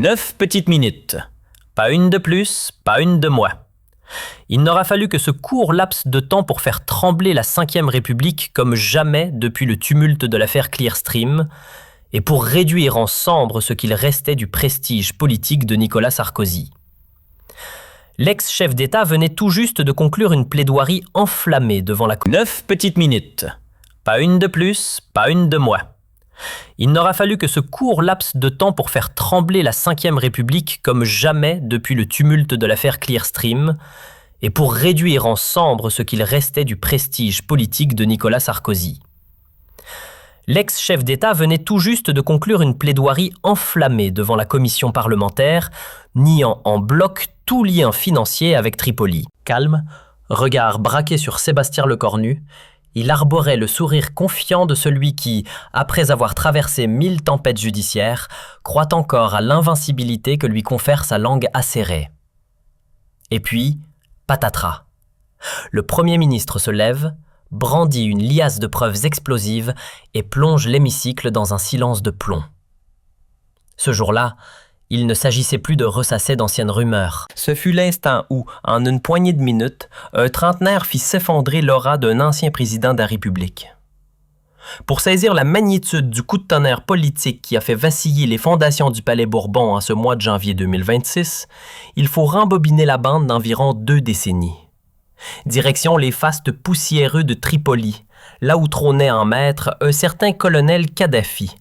9 petites minutes. Pas une de plus, pas une de moins. Il n'aura fallu que ce court laps de temps pour faire trembler la Ve République comme jamais depuis le tumulte de l'affaire Clearstream et pour réduire en cendres ce qu'il restait du prestige politique de Nicolas Sarkozy. L'ex-chef d'État venait tout juste de conclure une plaidoirie enflammée devant la Cour. 9 petites minutes. Pas une de plus, pas une de moins. Il n'aura fallu que ce court laps de temps pour faire trembler la Ve République comme jamais depuis le tumulte de l'affaire Clearstream et pour réduire en cendres ce qu'il restait du prestige politique de Nicolas Sarkozy. L'ex-chef d'État venait tout juste de conclure une plaidoirie enflammée devant la commission parlementaire, niant en bloc tout lien financier avec Tripoli. Calme, regard braqué sur Sébastien Lecornu, il arborait le sourire confiant de celui qui, après avoir traversé 1000 tempêtes judiciaires, croit encore à l'invincibilité que lui confère sa langue acérée. Et puis, patatras. Le Premier ministre se lève, brandit une liasse de preuves explosives et plonge l'hémicycle dans un silence de plomb. Ce jour-là, il ne s'agissait plus de ressasser d'anciennes rumeurs. Ce fut l'instant où, en une poignée de minutes, un trentenaire fit s'effondrer l'aura d'un ancien président de la République. Pour saisir la magnitude du coup de tonnerre politique qui a fait vaciller les fondations du Palais Bourbon en ce mois de janvier 2026, il faut rembobiner la bande d'environ 2 décennies. Direction les fastes poussiéreux de Tripoli, là où trônait en maître un certain colonel Kadhafi,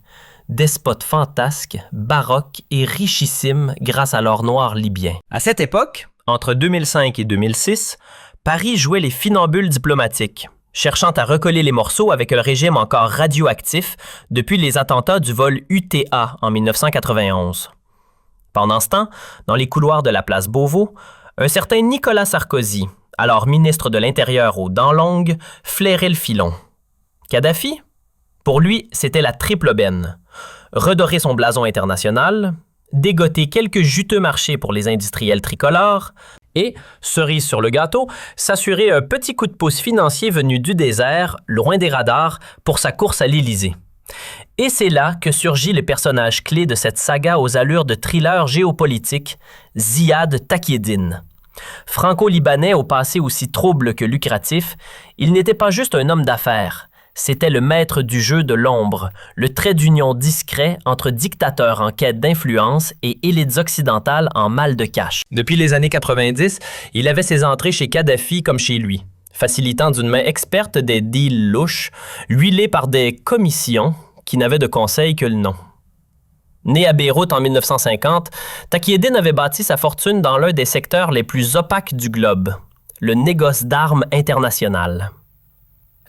despote fantasque, baroque et richissime grâce à l'or noir libyen. À cette époque, entre 2005 et 2006, Paris jouait les funambules diplomatiques, cherchant à recoller les morceaux avec un régime encore radioactif depuis les attentats du vol UTA en 1991. Pendant ce temps, dans les couloirs de la place Beauvau, un certain Nicolas Sarkozy, alors ministre de l'Intérieur aux dents longues, flairait le filon. Kadhafi? Pour lui, c'était la triple aubaine. Redorer son blason international, dégoter quelques juteux marchés pour les industriels tricolores et, cerise sur le gâteau, s'assurer un petit coup de pouce financier venu du désert, loin des radars, pour sa course à l'Élysée. Et c'est là que surgit le personnage clé de cette saga aux allures de thriller géopolitique, Ziad Takieddine. Franco-libanais au passé aussi trouble que lucratif, il n'était pas juste un homme d'affaires. C'était le maître du jeu de l'ombre, le trait d'union discret entre dictateurs en quête d'influence et élites occidentales en mal de cash. Depuis les années 90, il avait ses entrées chez Kadhafi comme chez lui, facilitant d'une main experte des deals louches, huilés par des commissions qui n'avaient de conseil que le nom. Né à Beyrouth en 1950, Takieddine avait bâti sa fortune dans l'un des secteurs les plus opaques du globe, le négoce d'armes international.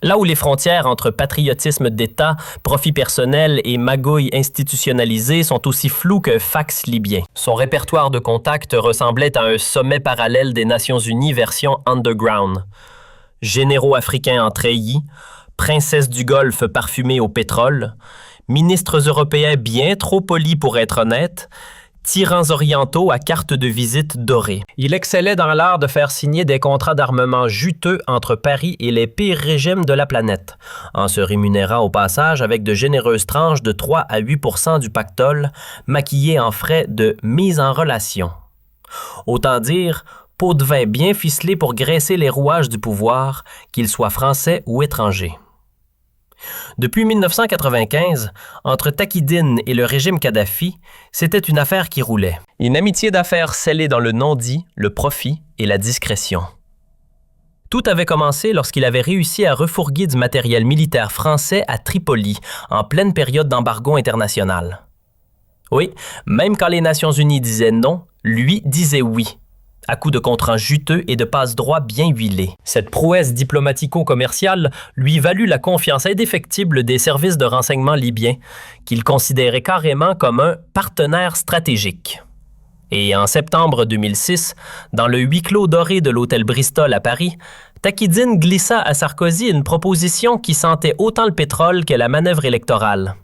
Là où les frontières entre patriotisme d'État, profit personnel et magouille institutionnalisée sont aussi floues qu'un fax libyen. Son répertoire de contacts ressemblait à un sommet parallèle des Nations Unies version underground. Généraux africains en treillis, princesses du Golfe parfumées au pétrole, ministres européens bien trop polis pour être honnêtes, tyrans orientaux à carte de visite dorée. Il excellait dans l'art de faire signer des contrats d'armement juteux entre Paris et les pires régimes de la planète, en se rémunérant au passage avec de généreuses tranches de 3 à 8% du pactole, maquillées en frais de mise en relation. Autant dire, pot de vin bien ficelé pour graisser les rouages du pouvoir, qu'ils soient français ou étrangers. Depuis 1995, entre Takieddine et le régime Kadhafi, c'était une affaire qui roulait. Une amitié d'affaires scellée dans le non-dit, le profit et la discrétion. Tout avait commencé lorsqu'il avait réussi à refourguer du matériel militaire français à Tripoli, en pleine période d'embargo international. Oui, même quand les Nations Unies disaient non, lui disait oui, à coups de contrats juteux et de passe-droits bien huilés. Cette prouesse diplomatico-commerciale lui valut la confiance indéfectible des services de renseignement libyens, qu'il considérait carrément comme un partenaire stratégique. Et en septembre 2006, dans le huis clos doré de l'hôtel Bristol à Paris, Takieddine glissa à Sarkozy une proposition qui sentait autant le pétrole que la manœuvre électorale.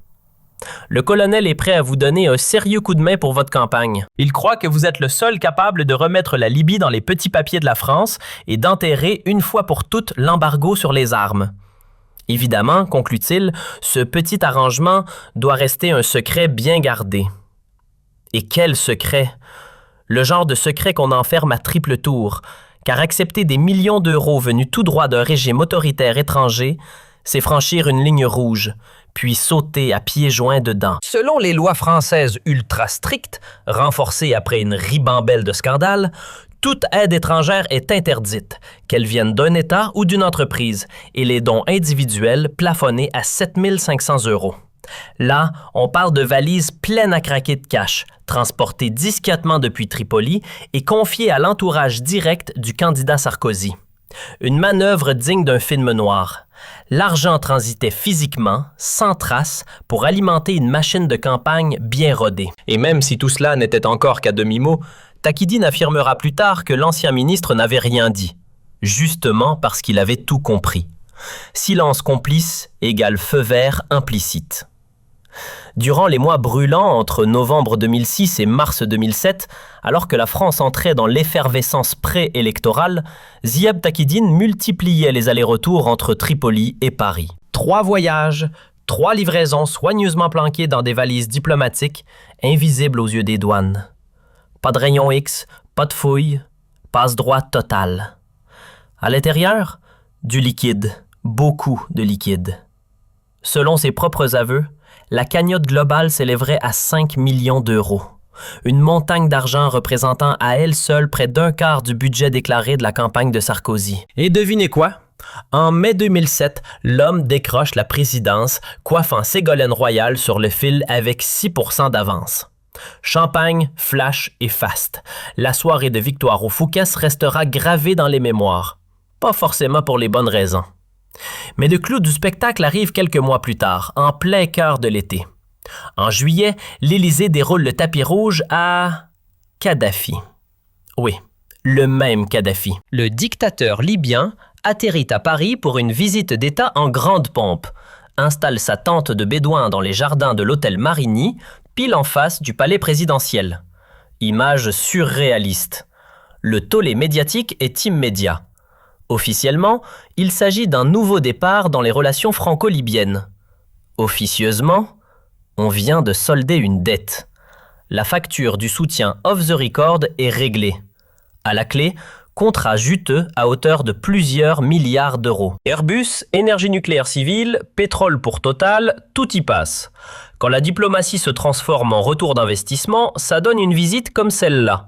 Le colonel est prêt à vous donner un sérieux coup de main pour votre campagne. Il croit que vous êtes le seul capable de remettre la Libye dans les petits papiers de la France et d'enterrer une fois pour toutes l'embargo sur les armes. Évidemment, conclut-il, ce petit arrangement doit rester un secret bien gardé. Et quel secret! Le genre de secret qu'on enferme à triple tour, car accepter des millions d'euros venus tout droit d'un régime autoritaire étranger, c'est franchir une ligne rouge, puis sauter à pieds joints dedans. Selon les lois françaises ultra strictes, renforcées après une ribambelle de scandales, toute aide étrangère est interdite, qu'elle vienne d'un État ou d'une entreprise, et les dons individuels plafonnés à 7 500 €. Là, on parle de valises pleines à craquer de cash, transportées discrètement depuis Tripoli et confiées à l'entourage direct du candidat Sarkozy. Une manœuvre digne d'un film noir. L'argent transitait physiquement, sans trace, pour alimenter une machine de campagne bien rodée. Et même si tout cela n'était encore qu'à demi-mot, Takieddine affirmera plus tard que l'ancien ministre n'avait rien dit, justement parce qu'il avait tout compris. Silence complice égale feu vert implicite. Durant les mois brûlants entre novembre 2006 et mars 2007, alors que la France entrait dans l'effervescence pré-électorale, Ziad Takieddine multipliait les allers-retours entre Tripoli et Paris. 3 voyages, 3 livraisons soigneusement planquées dans des valises diplomatiques, invisibles aux yeux des douanes. Pas de rayon X, pas de fouilles, passe-droit totale. À l'intérieur, du liquide, beaucoup de liquide. Selon ses propres aveux, la cagnotte globale s'élèverait à 5 millions d'euros. Une montagne d'argent représentant à elle seule près d'un quart du budget déclaré de la campagne de Sarkozy. Et devinez quoi? En mai 2007, l'homme décroche la présidence, coiffant Ségolène Royal sur le fil avec 6% d'avance. Champagne, flash et faste. La soirée de victoire au Fouquet's restera gravée dans les mémoires. Pas forcément pour les bonnes raisons. Mais le clou du spectacle arrive quelques mois plus tard, en plein cœur de l'été. En juillet, l'Élysée déroule le tapis rouge à Kadhafi. Oui, le même Kadhafi. Le dictateur libyen atterrit à Paris pour une visite d'État en grande pompe, installe sa tente de bédouin dans les jardins de l'hôtel Marigny, pile en face du palais présidentiel. Image surréaliste. Le tollé médiatique est immédiat. Officiellement, il s'agit d'un nouveau départ dans les relations franco-libyennes. Officieusement, on vient de solder une dette. La facture du soutien off the record est réglée. À la clé, contrat juteux à hauteur de plusieurs milliards d'euros. Airbus, énergie nucléaire civile, pétrole pour Total, tout y passe. Quand la diplomatie se transforme en retour d'investissement, ça donne une visite comme celle-là.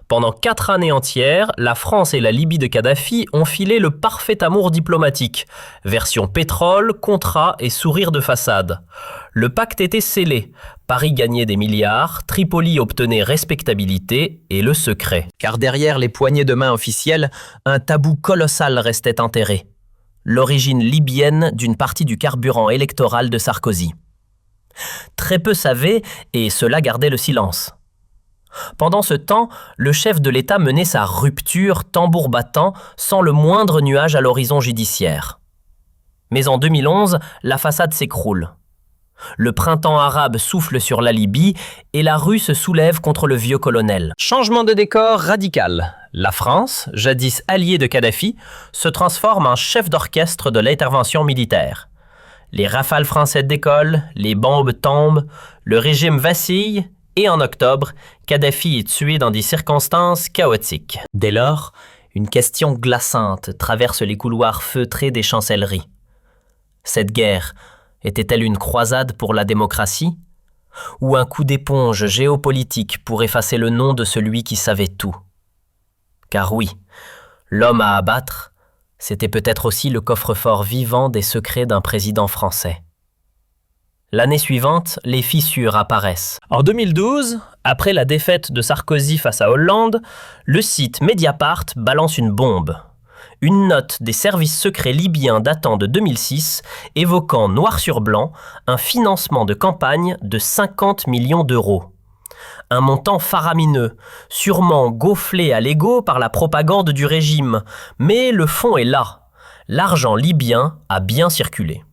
Pendant 4 années entières, la France et la Libye de Kadhafi ont filé le parfait amour diplomatique. Version pétrole, contrat et sourire de façade. Le pacte était scellé. Paris gagnait des milliards, Tripoli obtenait respectabilité et le secret. Car derrière les poignées de main officielles, un tabou colossal restait enterré. L'origine libyenne d'une partie du carburant électoral de Sarkozy. Très peu savaient et cela gardait le silence. Pendant ce temps, le chef de l'État menait sa rupture tambour battant sans le moindre nuage à l'horizon judiciaire. Mais en 2011, la façade s'écroule. Le printemps arabe souffle sur la Libye et la rue se soulève contre le vieux colonel. Changement de décor radical. La France, jadis alliée de Kadhafi, se transforme en chef d'orchestre de l'intervention militaire. Les rafales françaises décollent, les bombes tombent, le régime vacille. Et en octobre, Kadhafi est tué dans des circonstances chaotiques. Dès lors, une question glaçante traverse les couloirs feutrés des chancelleries. Cette guerre était-elle une croisade pour la démocratie? Ou un coup d'éponge géopolitique pour effacer le nom de celui qui savait tout? Car oui, l'homme à abattre, c'était peut-être aussi le coffre-fort vivant des secrets d'un président français. L'année suivante, les fissures apparaissent. En 2012, après la défaite de Sarkozy face à Hollande, le site Mediapart balance une bombe. Une note des services secrets libyens datant de 2006, évoquant noir sur blanc un financement de campagne de 50 millions d'euros. Un montant faramineux, sûrement gonflé à l'ego par la propagande du régime, mais le fond est là. L'argent libyen a bien circulé.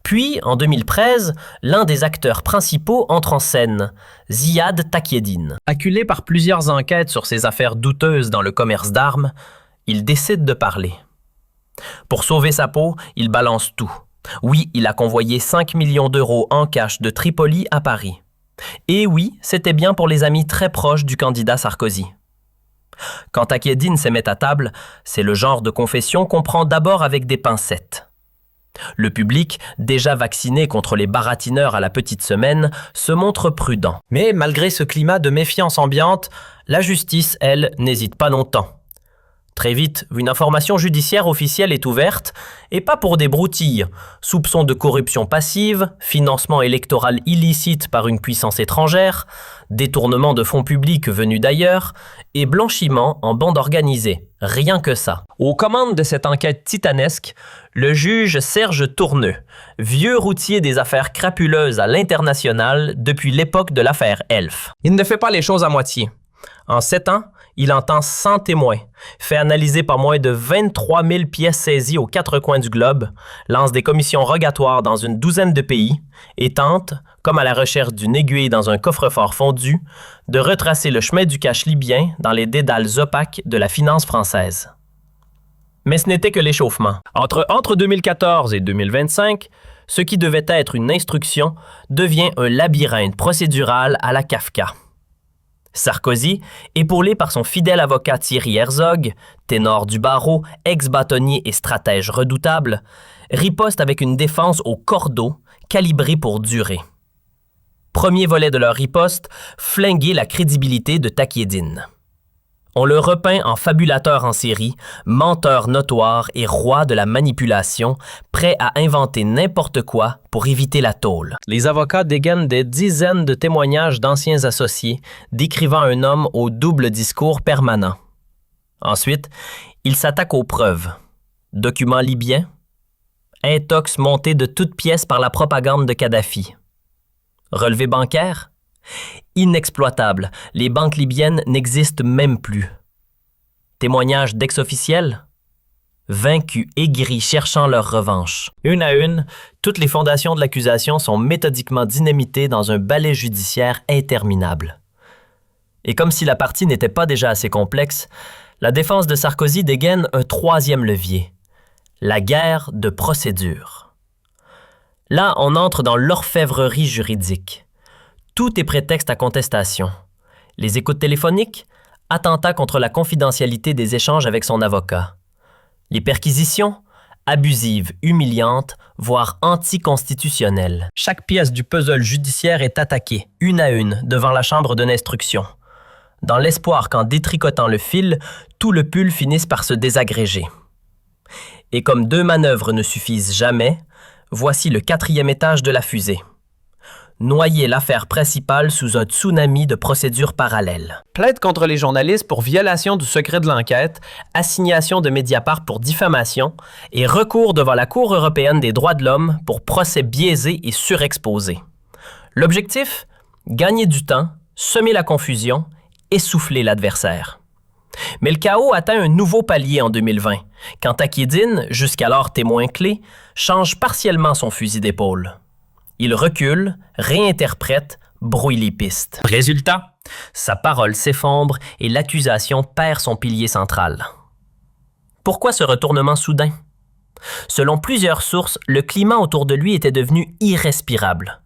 Puis, en 2013, l'un des acteurs principaux entre en scène, Ziad Takieddine. Acculé par plusieurs enquêtes sur ses affaires douteuses dans le commerce d'armes, il décide de parler. Pour sauver sa peau, il balance tout. Oui, il a convoyé 5 millions d'euros en cash de Tripoli à Paris. Et oui, c'était bien pour les amis très proches du candidat Sarkozy. Quand Takieddine se met à table, c'est le genre de confession qu'on prend d'abord avec des pincettes. Le public, déjà vacciné contre les baratineurs à la petite semaine, se montre prudent. Mais malgré ce climat de méfiance ambiante, la justice, elle, n'hésite pas longtemps. Très vite, une information judiciaire officielle est ouverte, et pas pour des broutilles. Soupçons de corruption passive, financement électoral illicite par une puissance étrangère, détournement de fonds publics venus d'ailleurs, et blanchiment en bande organisée. Rien que ça. Aux commandes de cette enquête titanesque, le juge Serge Tourneux, vieux routier des affaires crapuleuses à l'international depuis l'époque de l'affaire Elf. Il ne fait pas les choses à moitié. En 7 ans, il entend 100 témoins, fait analyser par moins de 23 000 pièces saisies aux 4 coins du globe, lance des commissions rogatoires dans une douzaine de pays et tente, comme à la recherche d'une aiguille dans un coffre-fort fondu, de retracer le chemin du cash libyen dans les dédales opaques de la finance française. Mais ce n'était que l'échauffement. Entre 2014 et 2025, ce qui devait être une instruction devient un labyrinthe procédural à la Kafka. Sarkozy, épaulé par son fidèle avocat Thierry Herzog, ténor du barreau, ex-bâtonnier et stratège redoutable, riposte avec une défense au cordeau, calibrée pour durer. Premier volet de leur riposte, flinguer la crédibilité de Takieddine. On le repeint en fabulateur en série, menteur notoire et roi de la manipulation, prêt à inventer n'importe quoi pour éviter la tôle. Les avocats dégainent des dizaines de témoignages d'anciens associés, décrivant un homme au double discours permanent. Ensuite, ils s'attaquent aux preuves. Documents libyens, intox montés de toutes pièces par la propagande de Kadhafi. Relevés bancaires, inexploitables, les banques libyennes n'existent même plus. Témoignages d'ex-officiels, vaincus aigris cherchant leur revanche. Une à une, toutes les fondations de l'accusation sont méthodiquement dynamitées dans un balai judiciaire interminable. Et comme si la partie n'était pas déjà assez complexe, la défense de Sarkozy dégaine un troisième levier, la guerre de procédure. Là, on entre dans l'orfèvrerie juridique. Tout est prétexte à contestation. Les écoutes téléphoniques, attentat contre la confidentialité des échanges avec son avocat. Les perquisitions, abusives, humiliantes, voire anticonstitutionnelles. Chaque pièce du puzzle judiciaire est attaquée, une à une, devant la chambre de l'instruction, dans l'espoir qu'en détricotant le fil, tout le pull finisse par se désagréger. Et comme 2 manœuvres ne suffisent jamais, voici le 4e étage de la fusée. Noyer l'affaire principale sous un tsunami de procédures parallèles. Plainte contre les journalistes pour violation du secret de l'enquête, assignation de Mediapart pour diffamation et recours devant la Cour européenne des droits de l'homme pour procès biaisé et surexposé. L'objectif? Gagner du temps, semer la confusion, essouffler l'adversaire. Mais le chaos atteint un nouveau palier en 2020, quand Takieddine, jusqu'alors témoin clé, change partiellement son fusil d'épaule. Il recule, réinterprète, brouille les pistes. Résultat, sa parole s'effondre et l'accusation perd son pilier central. Pourquoi ce retournement soudain? Selon plusieurs sources, le climat autour de lui était devenu irrespirable.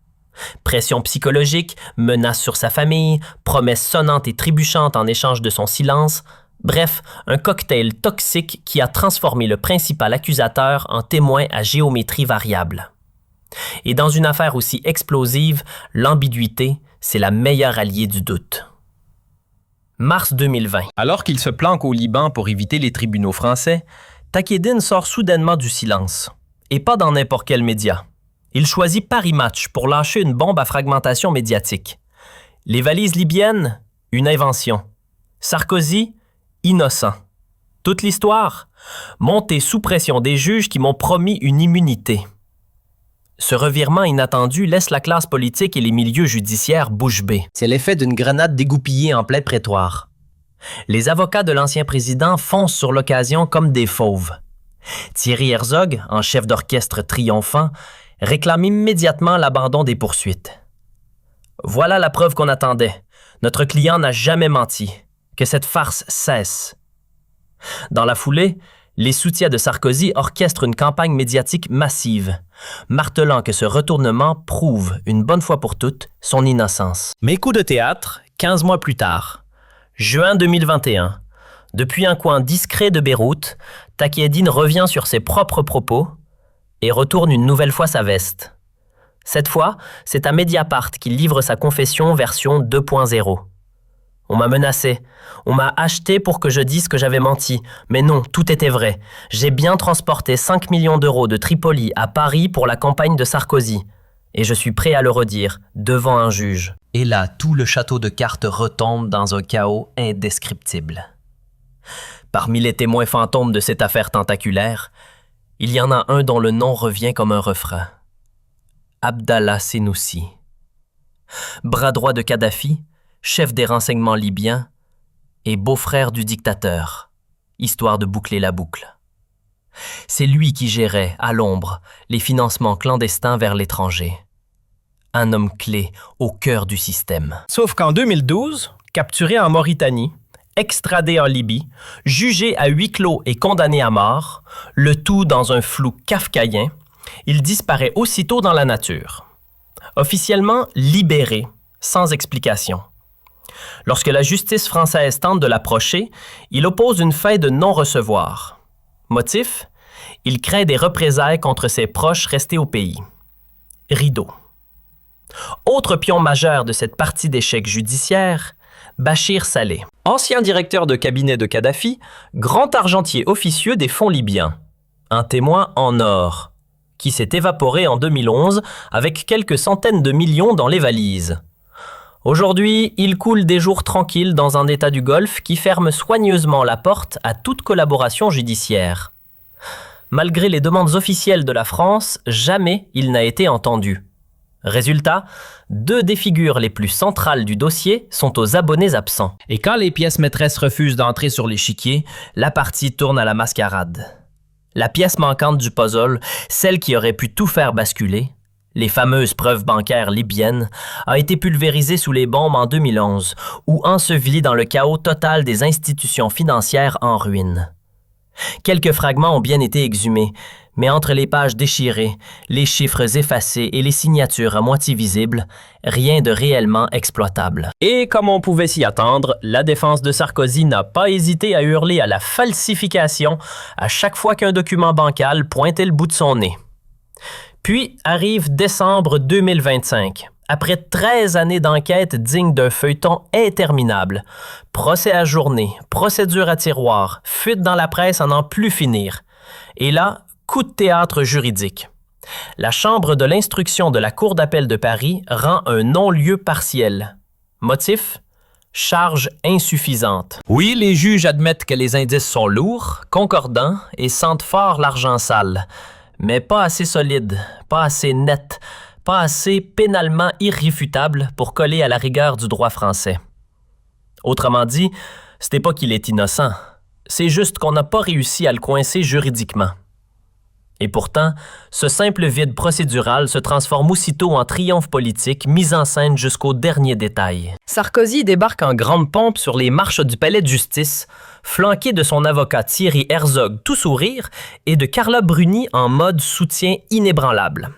Pression psychologique, menaces sur sa famille, promesses sonnantes et trébuchantes en échange de son silence, bref, un cocktail toxique qui a transformé le principal accusateur en témoin à géométrie variable. Et dans une affaire aussi explosive, l'ambiguïté, c'est la meilleure alliée du doute. Mars 2020. Alors qu'il se planque au Liban pour éviter les tribunaux français, Takieddine sort soudainement du silence. Et pas dans n'importe quel média. Il choisit Paris Match pour lâcher une bombe à fragmentation médiatique. Les valises libyennes, une invention. Sarkozy, innocent. Toute l'histoire, montée sous pression des juges qui m'ont promis une immunité. Ce revirement inattendu laisse la classe politique et les milieux judiciaires bouche bée. C'est l'effet d'une grenade dégoupillée en plein prétoire. Les avocats de l'ancien président foncent sur l'occasion comme des fauves. Thierry Herzog, en chef d'orchestre triomphant, réclame immédiatement l'abandon des poursuites. Voilà la preuve qu'on attendait. Notre client n'a jamais menti. Que cette farce cesse. Dans la foulée, Les soutiens de Sarkozy orchestrent une campagne médiatique massive, martelant que ce retournement prouve, une bonne fois pour toutes, son innocence. Mais coup de théâtre, 15 mois plus tard. Juin 2021. Depuis un coin discret de Beyrouth, Taqi Eddine revient sur ses propres propos et retourne une nouvelle fois sa veste. Cette fois, c'est à Mediapart qu'il livre sa confession version 2.0. On m'a menacé, on m'a acheté pour que je dise que j'avais menti, mais non, tout était vrai. J'ai bien transporté 5 millions d'euros de Tripoli à Paris pour la campagne de Sarkozy. Et je suis prêt à le redire, devant un juge. Et là, tout le château de cartes retombe dans un chaos indescriptible. Parmi les témoins fantômes de cette affaire tentaculaire, il y en a un dont le nom revient comme un refrain. Abdallah Senoussi. Bras droit de Kadhafi, chef des renseignements libyens et beau-frère du dictateur, histoire de boucler la boucle. C'est lui qui gérait, à l'ombre, les financements clandestins vers l'étranger. Un homme clé au cœur du système. Sauf qu'en 2012, capturé en Mauritanie, extradé en Libye, jugé à huis clos et condamné à mort, le tout dans un flou kafkaïen, il disparaît aussitôt dans la nature. Officiellement libéré, sans explication. Lorsque la justice française tente de l'approcher, il oppose une fin de non-recevoir. Motif? Il craint des représailles contre ses proches restés au pays. Rideau. Autre pion majeur de cette partie d'échec judiciaire, Bachir Saleh. Ancien directeur de cabinet de Kadhafi, grand argentier officieux des fonds libyens. Un témoin en or, qui s'est évaporé en 2011 avec quelques centaines de millions dans les valises. Aujourd'hui, il coule des jours tranquilles dans un État du Golfe qui ferme soigneusement la porte à toute collaboration judiciaire. Malgré les demandes officielles de la France, jamais il n'a été entendu. Résultat, 2 des figures les plus centrales du dossier sont aux abonnés absents. Et quand les pièces maîtresses refusent d'entrer sur l'échiquier, la partie tourne à la mascarade. La pièce manquante du puzzle, celle qui aurait pu tout faire basculer, les fameuses preuves bancaires libyennes, a été pulvérisée sous les bombes en 2011 ou ensevelie dans le chaos total des institutions financières en ruine. Quelques fragments ont bien été exhumés, mais entre les pages déchirées, les chiffres effacés et les signatures à moitié visibles, rien de réellement exploitable. Et comme on pouvait s'y attendre, la défense de Sarkozy n'a pas hésité à hurler à la falsification à chaque fois qu'un document bancal pointait le bout de son nez. Puis arrive décembre 2025. Après 13 années d'enquête dignes d'un feuilleton interminable, procès ajourné, procédure à tiroir, fuite dans la presse à n'en plus finir. Et là, coup de théâtre juridique. La Chambre de l'instruction de la Cour d'appel de Paris rend un non-lieu partiel. Motif? Charge insuffisante. Oui, les juges admettent que les indices sont lourds, concordants et sentent fort l'argent sale, mais pas assez solide, pas assez net, pas assez pénalement irréfutable pour coller à la rigueur du droit français. Autrement dit, ce n'est pas qu'il est innocent, c'est juste qu'on n'a pas réussi à le coincer juridiquement. Et pourtant, ce simple vide procédural se transforme aussitôt en triomphe politique mis en scène jusqu'au dernier détail. Sarkozy débarque en grande pompe sur les marches du palais de justice, flanqué de son avocat Thierry Herzog tout sourire et de Carla Bruni en mode soutien inébranlable.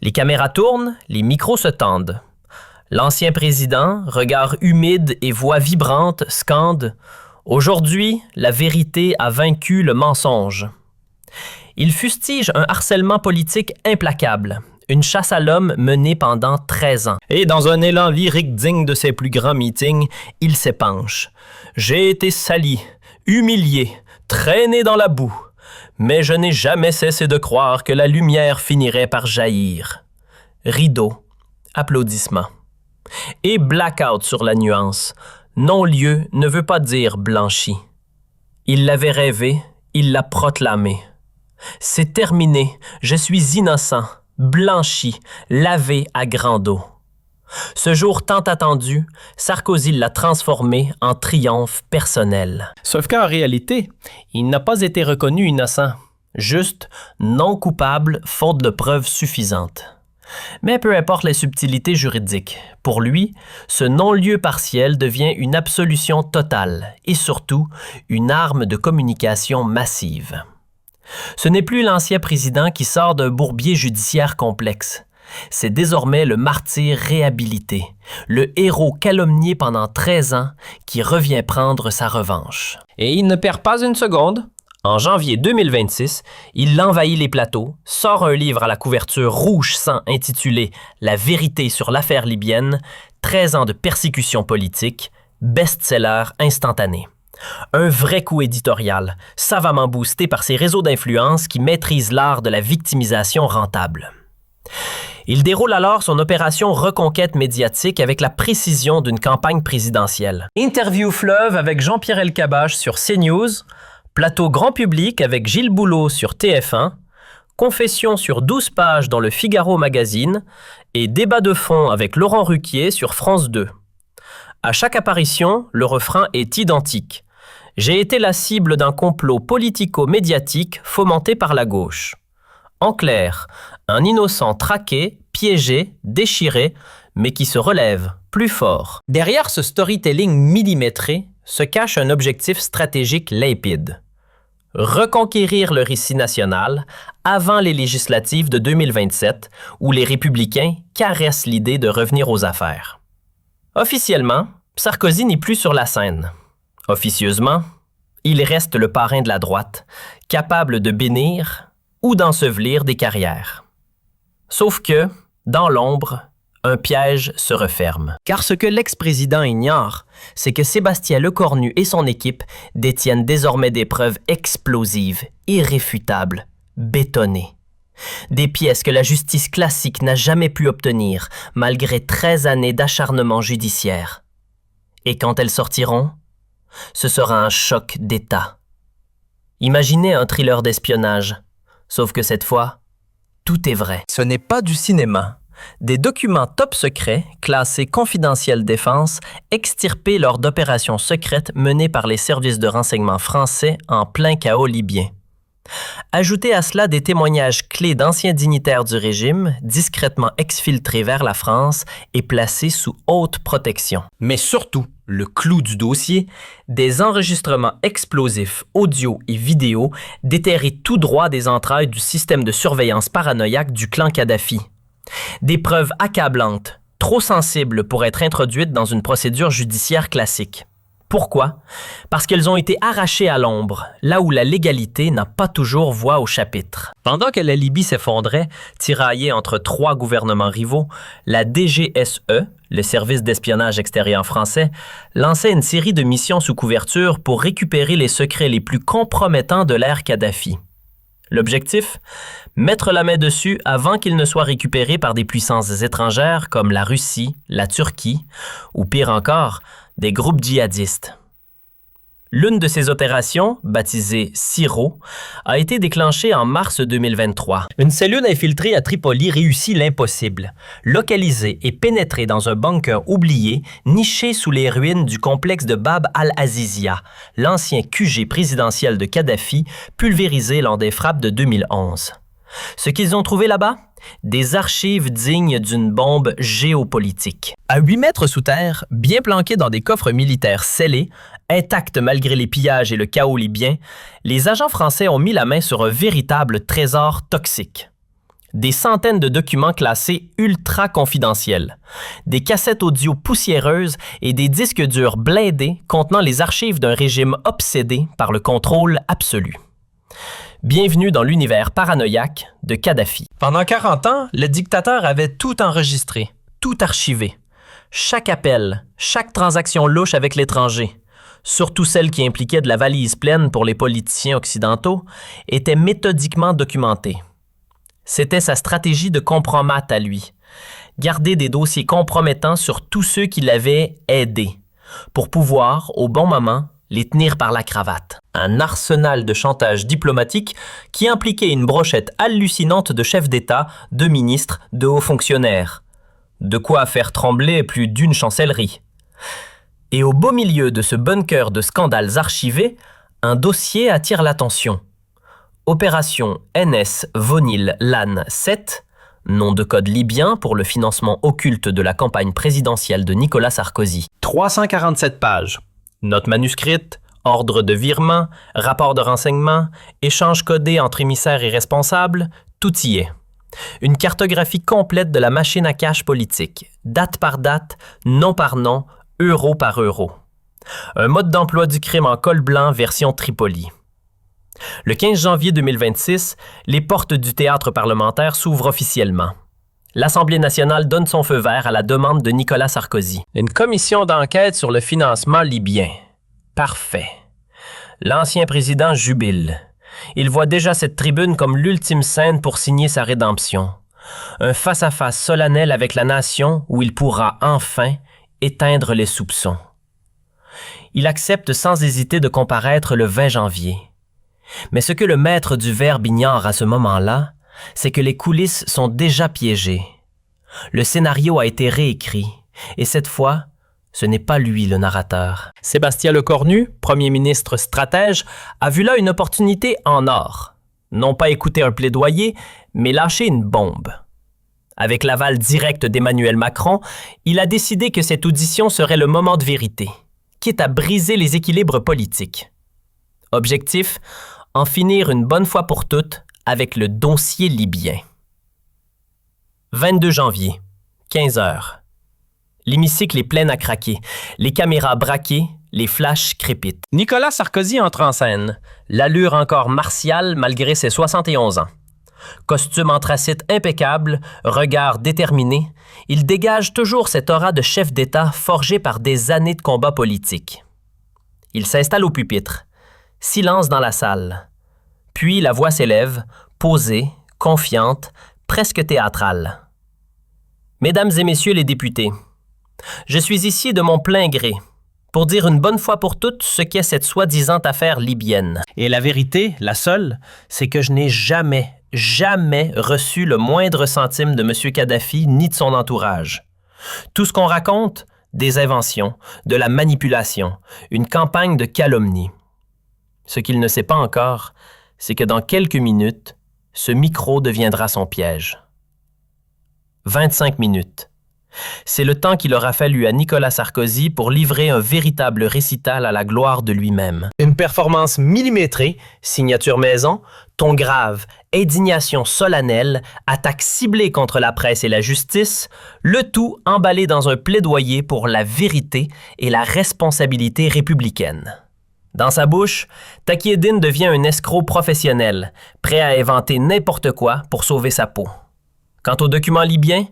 Les caméras tournent, les micros se tendent. L'ancien président, regard humide et voix vibrante, scande « Aujourd'hui, la vérité a vaincu le mensonge ». Il fustige un harcèlement politique implacable, une chasse à l'homme menée pendant 13 ans. Et dans un élan lyrique digne de ses plus grands meetings, il s'épanche. « J'ai été sali, humilié, traîné dans la boue. Mais je n'ai jamais cessé de croire que la lumière finirait par jaillir. » Rideau, applaudissements. Et blackout sur la nuance. Non-lieu ne veut pas dire blanchi. Il l'avait rêvé, il l'a proclamé. C'est terminé, je suis innocent, blanchi, lavé à grande eau. Ce jour tant attendu, Sarkozy l'a transformé en triomphe personnel. Sauf qu'en réalité, il n'a pas été reconnu innocent, juste non coupable faute de preuves suffisantes. Mais peu importe les subtilités juridiques, pour lui, ce non-lieu partiel devient une absolution totale et surtout une arme de communication massive. Ce n'est plus l'ancien président qui sort d'un bourbier judiciaire complexe. C'est désormais le martyr réhabilité, le héros calomnié pendant 13 ans qui revient prendre sa revanche. Et il ne perd pas une seconde. En janvier 2026, il envahit les plateaux, sort un livre à la couverture rouge sang intitulé « La vérité sur l'affaire libyenne, 13 ans de persécution politique », best-seller instantané. Un vrai coup éditorial, savamment boosté par ses réseaux d'influence qui maîtrisent l'art de la victimisation rentable. Il déroule alors son opération reconquête médiatique avec la précision d'une campagne présidentielle. Interview fleuve avec Jean-Pierre Elkabbach sur CNews, plateau grand public avec Gilles Boulot sur TF1, confession sur 12 pages dans le Figaro Magazine et débat de fond avec Laurent Ruquier sur France 2. À chaque apparition, le refrain est identique. J'ai été la cible d'un complot politico-médiatique fomenté par la gauche. En clair, un innocent traqué, piégé, déchiré, mais qui se relève, plus fort. Derrière ce storytelling millimétré se cache un objectif stratégique limpide. Reconquérir le récit national avant les législatives de 2027, où les républicains caressent l'idée de revenir aux affaires. Officiellement, Sarkozy n'est plus sur la scène. Officieusement, il reste le parrain de la droite, capable de bénir ou d'ensevelir des carrières. Sauf que, dans l'ombre, un piège se referme. Car ce que l'ex-président ignore, c'est que Sébastien Lecornu et son équipe détiennent désormais des preuves explosives, irréfutables, bétonnées. Des pièces que la justice classique n'a jamais pu obtenir, malgré 13 années d'acharnement judiciaire. Et quand elles sortiront, ce sera un choc d'État. Imaginez un thriller d'espionnage, sauf que cette fois, tout est vrai. Ce n'est pas du cinéma. Des documents top secrets, classés confidentiels défense, extirpés lors d'opérations secrètes menées par les services de renseignement français en plein chaos libyen. Ajoutez à cela des témoignages clés d'anciens dignitaires du régime, discrètement exfiltrés vers la France et placés sous haute protection. Mais surtout, le clou du dossier, des enregistrements explosifs audio et vidéo déterrés tout droit des entrailles du système de surveillance paranoïaque du clan Kadhafi. Des preuves accablantes, trop sensibles pour être introduites dans une procédure judiciaire classique. Pourquoi? Parce qu'elles ont été arrachées à l'ombre, là où la légalité n'a pas toujours voix au chapitre. Pendant que la Libye s'effondrait, tiraillée entre 3 gouvernements rivaux, la DGSE, le service d'espionnage extérieur français, lançait une série de missions sous couverture pour récupérer les secrets les plus compromettants de l'ère Kadhafi. L'objectif? Mettre la main dessus avant qu'il ne soit récupéré par des puissances étrangères comme la Russie, la Turquie ou pire encore, des groupes djihadistes. L'une de ces opérations, baptisée Siro, a été déclenchée en mars 2023. Une cellule infiltrée à Tripoli réussit l'impossible. Localiser et pénétrer dans un bunker oublié, niché sous les ruines du complexe de Bab al-Azizia, l'ancien QG présidentiel de Kadhafi, pulvérisé lors des frappes de 2011. Ce qu'ils ont trouvé là-bas? Des archives dignes d'une bombe géopolitique. À 8 mètres sous terre, bien planqués dans des coffres militaires scellés, intacts malgré les pillages et le chaos libyen, les agents français ont mis la main sur un véritable trésor toxique. Des centaines de documents classés ultra confidentiels, des cassettes audio poussiéreuses et des disques durs blindés contenant les archives d'un régime obsédé par le contrôle absolu. Bienvenue dans l'univers paranoïaque de Kadhafi. Pendant 40 ans, le dictateur avait tout enregistré, tout archivé. Chaque appel, chaque transaction louche avec l'étranger, surtout celle qui impliquait de la valise pleine pour les politiciens occidentaux, était méthodiquement documentée. C'était sa stratégie de compromat à lui, garder des dossiers compromettants sur tous ceux qui l'avaient aidé, pour pouvoir, au bon moment, les tenir par la cravate. Un arsenal de chantage diplomatique qui impliquait une brochette hallucinante de chefs d'État, de ministres, de hauts fonctionnaires. De quoi faire trembler plus d'une chancellerie. Et au beau milieu de ce bunker de scandales archivés, un dossier attire l'attention. Opération NS Vonil LAN 7, nom de code libyen pour le financement occulte de la campagne présidentielle de Nicolas Sarkozy. 347 pages. Notes manuscrites, ordre de virement, rapport de renseignement, échange codé entre émissaires et responsables, tout y est. Une cartographie complète de la machine à cash politique, date par date, nom par nom, euro par euro. Un mode d'emploi du crime en col blanc version Tripoli. Le 15 janvier 2026, les portes du théâtre parlementaire s'ouvrent officiellement. L'Assemblée nationale donne son feu vert à la demande de Nicolas Sarkozy. Une commission d'enquête sur le financement libyen. Parfait. L'ancien président jubile. Il voit déjà cette tribune comme l'ultime scène pour signer sa rédemption. Un face-à-face solennel avec la nation où il pourra enfin éteindre les soupçons. Il accepte sans hésiter de comparaître le 20 janvier. Mais ce que le maître du verbe ignore à ce moment-là, c'est que les coulisses sont déjà piégées. Le scénario a été réécrit, et cette fois, ce n'est pas lui le narrateur. Sébastien Lecornu, premier ministre stratège, a vu là une opportunité en or. Non pas écouter un plaidoyer, mais lâcher une bombe. Avec l'aval direct d'Emmanuel Macron, il a décidé que cette audition serait le moment de vérité, quitte à briser les équilibres politiques. Objectif, en finir une bonne fois pour toutes avec le dossier libyen. 22 janvier, 15 heures. L'hémicycle est plein à craquer, les caméras braquées, les flashs crépitent. Nicolas Sarkozy entre en scène, l'allure encore martiale malgré ses 71 ans. Costume anthracite impeccable, regard déterminé, il dégage toujours cette aura de chef d'État forgé par des années de combat politique. Il s'installe au pupitre. Silence dans la salle. Puis la voix s'élève, posée, confiante, presque théâtrale. Mesdames et messieurs les députés, je suis ici de mon plein gré pour dire une bonne fois pour toutes ce qu'est cette soi-disant affaire libyenne. Et la vérité, la seule, c'est que je n'ai jamais reçu le moindre centime de M. Kadhafi ni de son entourage. Tout ce qu'on raconte, des inventions, de la manipulation, une campagne de calomnie. Ce qu'il ne sait pas encore, c'est que dans quelques minutes, ce micro deviendra son piège. 25 minutes. C'est le temps qu'il aura fallu à Nicolas Sarkozy pour livrer un véritable récital à la gloire de lui-même. Une performance millimétrée, signature maison, ton grave, indignation solennelle, attaque ciblée contre la presse et la justice, le tout emballé dans un plaidoyer pour la vérité et la responsabilité républicaine. Dans sa bouche, Takieddine devient un escroc professionnel, prêt à inventer n'importe quoi pour sauver sa peau. Quant aux documents libyens,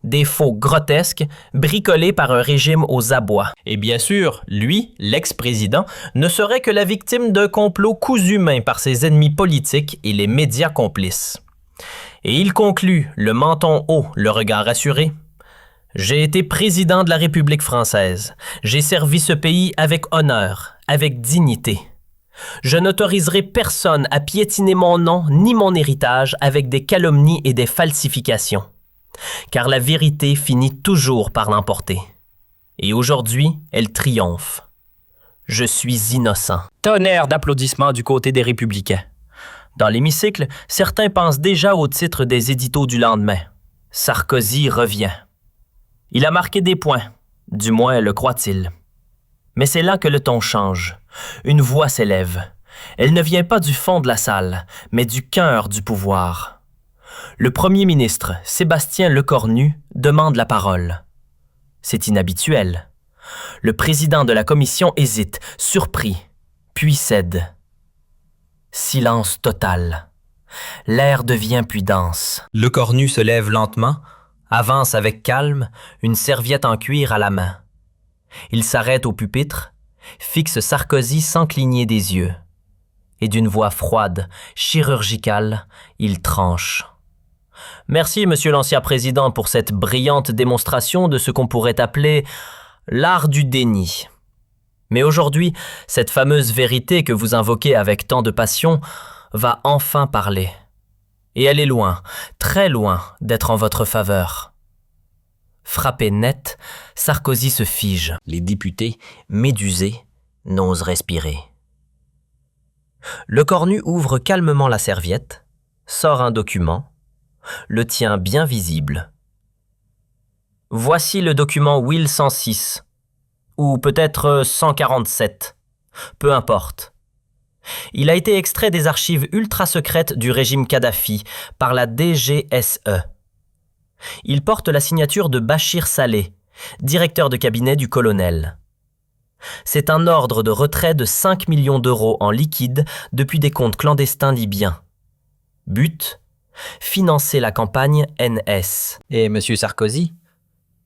des faux grotesques, bricolés par un régime aux abois. Et bien sûr, lui, l'ex-président, ne serait que la victime d'un complot cousu main par ses ennemis politiques et les médias complices. Et il conclut, le menton haut, le regard assuré. « J'ai été président de la République française. J'ai servi ce pays avec honneur, avec dignité. Je n'autoriserai personne à piétiner mon nom ni mon héritage avec des calomnies et des falsifications. Car la vérité finit toujours par l'emporter. Et aujourd'hui, elle triomphe. Je suis innocent. » Tonnerre d'applaudissements du côté des Républicains. Dans l'hémicycle, certains pensent déjà au titre des éditos du lendemain. Sarkozy revient. Il a marqué des points, du moins le croit-il. Mais c'est là que le ton change. Une voix s'élève. Elle ne vient pas du fond de la salle, mais du cœur du pouvoir. Le premier ministre, Sébastien Lecornu, demande la parole. C'est inhabituel. Le président de la commission hésite, surpris, puis cède. Silence total. L'air devient plus dense. Lecornu se lève lentement, avance avec calme, une serviette en cuir à la main. Il s'arrête au pupitre, fixe Sarkozy sans cligner des yeux. Et d'une voix froide, chirurgicale, il tranche. « Merci, monsieur l'ancien président, pour cette brillante démonstration de ce qu'on pourrait appeler l'art du déni. Mais aujourd'hui, cette fameuse vérité que vous invoquez avec tant de passion va enfin parler. Et elle est loin, très loin, d'être en votre faveur. » Frappé net, Sarkozy se fige. Les députés, médusés, n'osent respirer. Lecornu ouvre calmement la serviette, sort un document, le tien bien visible. Voici le document Will 106, ou peut-être 147, peu importe. Il a été extrait des archives ultra-secrètes du régime Kadhafi par la DGSE. Il porte la signature de Bachir Saleh, directeur de cabinet du colonel. C'est un ordre de retrait de 5 millions d'euros en liquide depuis des comptes clandestins libyens. But : financer la campagne NS. Et M. Sarkozy ?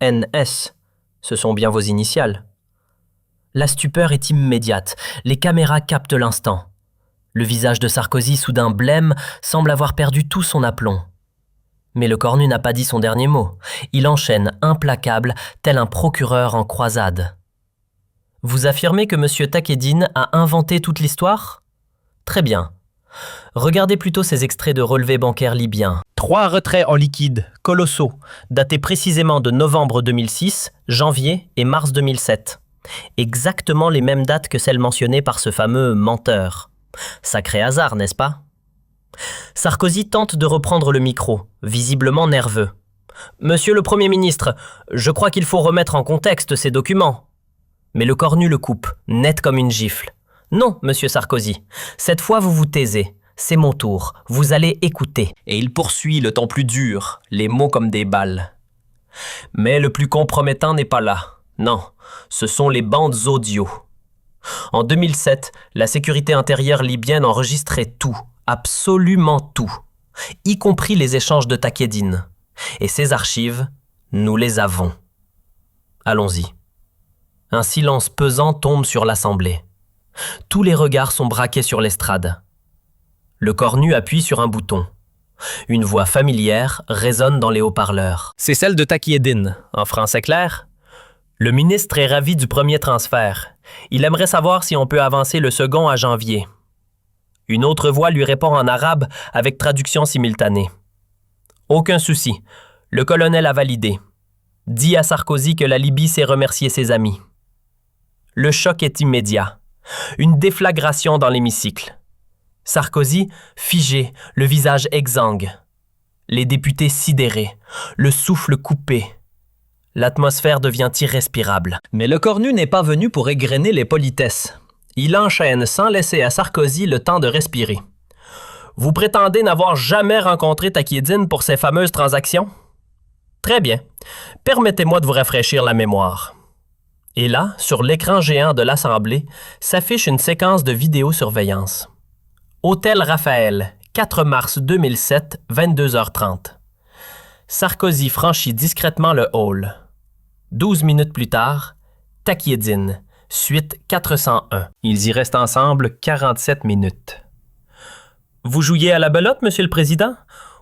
NS, ce sont bien vos initiales. La stupeur est immédiate, les caméras captent l'instant. Le visage de Sarkozy, soudain blême, semble avoir perdu tout son aplomb. Mais le cornu n'a pas dit son dernier mot. Il enchaîne, implacable, tel un procureur en croisade. Vous affirmez que M. Takedine a inventé toute l'histoire ? Très bien. Regardez plutôt ces extraits de relevés bancaires libyens. 3 retraits en liquide, colossaux, datés précisément de novembre 2006, janvier et mars 2007. Exactement les mêmes dates que celles mentionnées par ce fameux menteur. Sacré hasard, n'est-ce pas ? Sarkozy tente de reprendre le micro, visiblement nerveux. « Monsieur le Premier ministre, je crois qu'il faut remettre en contexte ces documents. » Mais le cornu le coupe, net comme une gifle. « Non, monsieur Sarkozy, cette fois vous vous taisez. C'est mon tour, vous allez écouter. » Et il poursuit le ton plus dur, les mots comme des balles. Mais le plus compromettant n'est pas là. Non, ce sont les bandes audio. En 2007, la sécurité intérieure libyenne enregistrait tout, absolument tout, y compris les échanges de Takedine. Et ces archives, nous les avons. Allons-y. Un silence pesant tombe sur l'assemblée. Tous les regards sont braqués sur l'estrade. Le cornu appuie sur un bouton. Une voix familière résonne dans les haut-parleurs. C'est celle de Takedine, en français clair. Le ministre est ravi du premier transfert. Il aimerait savoir si on peut avancer le second à janvier. Une autre voix lui répond en arabe avec traduction simultanée. Aucun souci. Le colonel a validé. Dis à Sarkozy que la Libye sait remercier ses amis. Le choc est immédiat. Une déflagration dans l'hémicycle. Sarkozy, figé, le visage exsangue. Les députés sidérés, le souffle coupé. L'atmosphère devient irrespirable. Mais le cornu n'est pas venu pour égrener les politesses. Il enchaîne sans laisser à Sarkozy le temps de respirer. Vous prétendez n'avoir jamais rencontré Takedine pour ces fameuses transactions? Très bien. Permettez-moi de vous rafraîchir la mémoire. Et là, sur l'écran géant de l'Assemblée, s'affiche une séquence de vidéosurveillance. Hôtel Raphaël, 4 mars 2007, 22h30. Sarkozy franchit discrètement le hall. 12 minutes plus tard, Takedine, suite 401. Ils y restent ensemble 47 minutes. Vous jouiez à la belote, monsieur le président?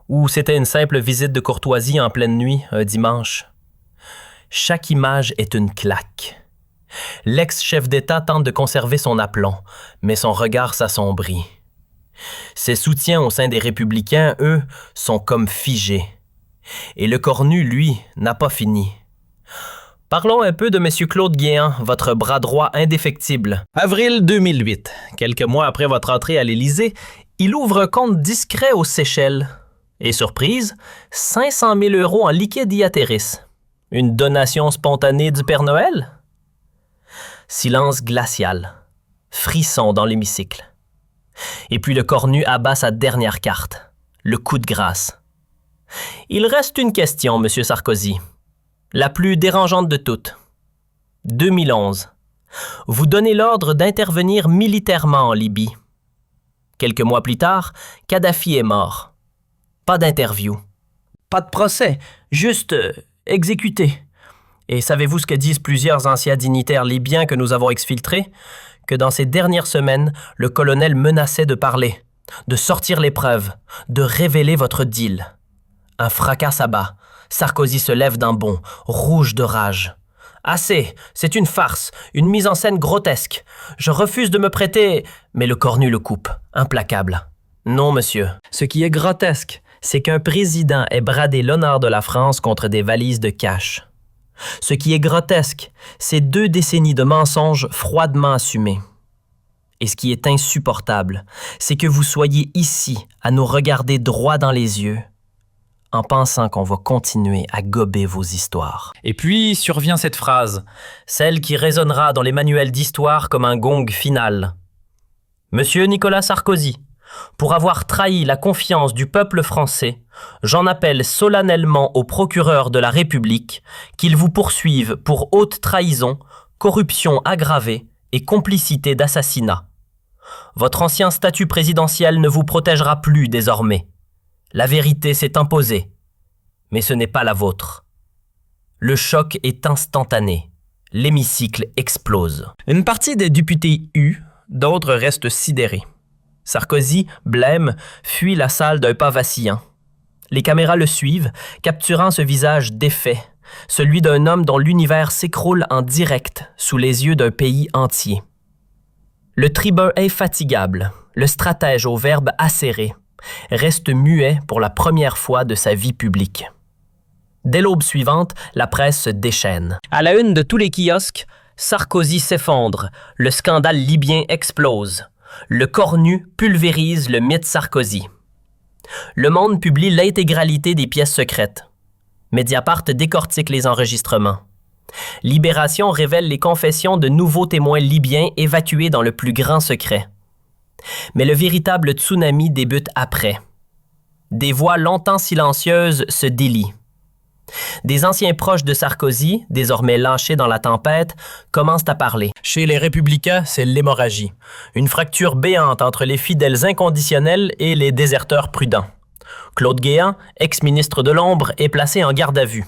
Ou c'était une simple visite de courtoisie en pleine nuit, un dimanche? Chaque image est une claque. L'ex-chef d'État tente de conserver son aplomb, mais son regard s'assombrit. Ses soutiens au sein des Républicains, eux, sont comme figés. Et le cornu, lui, n'a pas fini. Parlons un peu de M. Claude Guéant, votre bras droit indéfectible. Avril 2008, quelques mois après votre entrée à l'Élysée, il ouvre un compte discret aux Seychelles. Et surprise, 500 000 € en liquide y atterrissent. Une donation spontanée du Père Noël? Silence glacial. Frisson dans l'hémicycle. Et puis le cornu abat sa dernière carte. Le coup de grâce. Il reste une question, M. Sarkozy. La plus dérangeante de toutes. 2011. Vous donnez l'ordre d'intervenir militairement en Libye. Quelques mois plus tard, Kadhafi est mort. Pas d'interview. Pas de procès, juste exécuté. Et savez-vous ce que disent plusieurs anciens dignitaires libyens que nous avons exfiltrés? Que dans ces dernières semaines, le colonel menaçait de parler, de sortir les preuves, de révéler votre deal. Un fracas s'abat. Sarkozy se lève d'un bond, rouge de rage. Assez, c'est une farce, une mise en scène grotesque. Je refuse de me prêter... Mais le cornu le coupe, implacable. Non, monsieur. Ce qui est grotesque, c'est qu'un président ait bradé l'honneur de la France contre des valises de cash. Ce qui est grotesque, c'est 2 décennies de mensonges froidement assumés. Et ce qui est insupportable, c'est que vous soyez ici à nous regarder droit dans les yeux, en pensant qu'on va continuer à gober vos histoires. Et puis survient cette phrase, Celle qui résonnera dans les manuels d'histoire comme un gong final. Monsieur Nicolas Sarkozy, pour avoir trahi la confiance du peuple français, j'en appelle solennellement au procureur de la République qu'il vous poursuive pour haute trahison, corruption aggravée et complicité d'assassinat. Votre ancien statut présidentiel ne vous protégera plus désormais. La vérité s'est imposée, mais ce n'est pas la vôtre. Le choc est instantané. L'hémicycle explose. Une partie des députés huent, d'autres restent sidérés. Sarkozy, blême, fuit la salle d'un pas vacillant. Les caméras le suivent, capturant ce visage défait, celui d'un homme dont l'univers s'écroule en direct sous les yeux d'un pays entier. Le tribun infatigable, le stratège au verbe acéré, reste muet pour la première fois de sa vie publique. Dès l'aube suivante, la presse se déchaîne. À la une de tous les kiosques, Sarkozy s'effondre, le scandale libyen explose. Le cornu pulvérise le mythe Sarkozy. Le Monde publie l'intégralité des pièces secrètes. Mediapart décortique les enregistrements. Libération révèle les confessions de nouveaux témoins libyens évacués dans le plus grand secret. Mais le véritable tsunami débute après. Des voix longtemps silencieuses se délient. Des anciens proches de Sarkozy, désormais lâchés dans la tempête, commencent à parler. Chez les Républicains, c'est l'hémorragie. Une fracture béante entre les fidèles inconditionnels et les déserteurs prudents. Claude Guéant, ex-ministre de l'Ombre, est placé en garde à vue.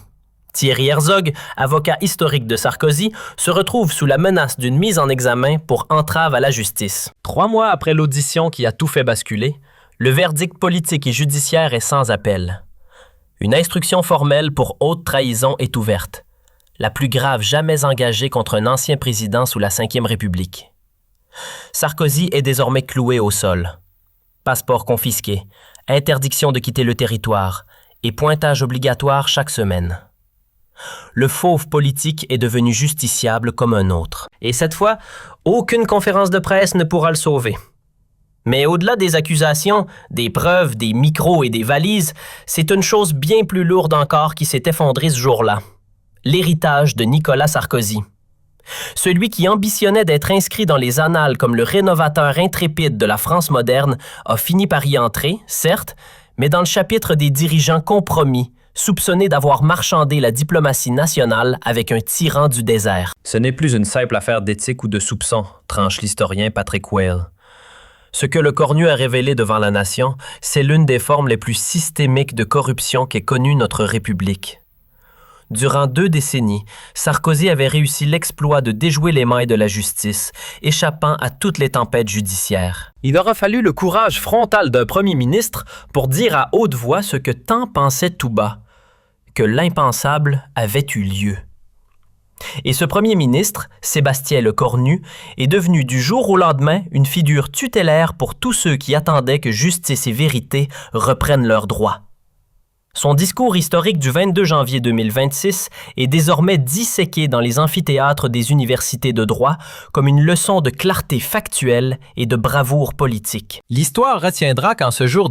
Thierry Herzog, avocat historique de Sarkozy, se retrouve sous la menace d'une mise en examen pour entrave à la justice. 3 mois après l'audition qui a tout fait basculer, le verdict politique et judiciaire est sans appel. Une instruction formelle pour haute trahison est ouverte, la plus grave jamais engagée contre un ancien président sous la Ve République. Sarkozy est désormais cloué au sol. Passeport confisqué, interdiction de quitter le territoire et pointage obligatoire chaque semaine. Le fauve politique est devenu justiciable comme un autre. Et cette fois, aucune conférence de presse ne pourra le sauver. Mais au-delà des accusations, des preuves, des micros et des valises, c'est une chose bien plus lourde encore qui s'est effondrée ce jour-là. L'héritage de Nicolas Sarkozy. Celui qui ambitionnait d'être inscrit dans les annales comme le rénovateur intrépide de la France moderne a fini par y entrer, certes, mais dans le chapitre des dirigeants compromis, soupçonnés d'avoir marchandé la diplomatie nationale avec un tyran du désert. Ce n'est plus une simple affaire d'éthique ou de soupçon, tranche l'historien Patrick Weil. Ce que le cornu a révélé devant la nation, c'est l'une des formes les plus systémiques de corruption qu'ait connue notre République. Durant 2 décennies, Sarkozy avait réussi l'exploit de déjouer les mailles de la justice, échappant à toutes les tempêtes judiciaires. Il aura fallu le courage frontal d'un premier ministre pour dire à haute voix ce que tant pensaient tout bas, que l'impensable avait eu lieu. Et ce premier ministre, Sébastien Lecornu, est devenu du jour au lendemain une figure tutélaire pour tous ceux qui attendaient que justice et vérité reprennent leurs droits. Son discours historique du 22 janvier 2026 est désormais disséqué dans les amphithéâtres des universités de droit comme une leçon de clarté factuelle et de bravoure politique. L'histoire retiendra qu'en ce jour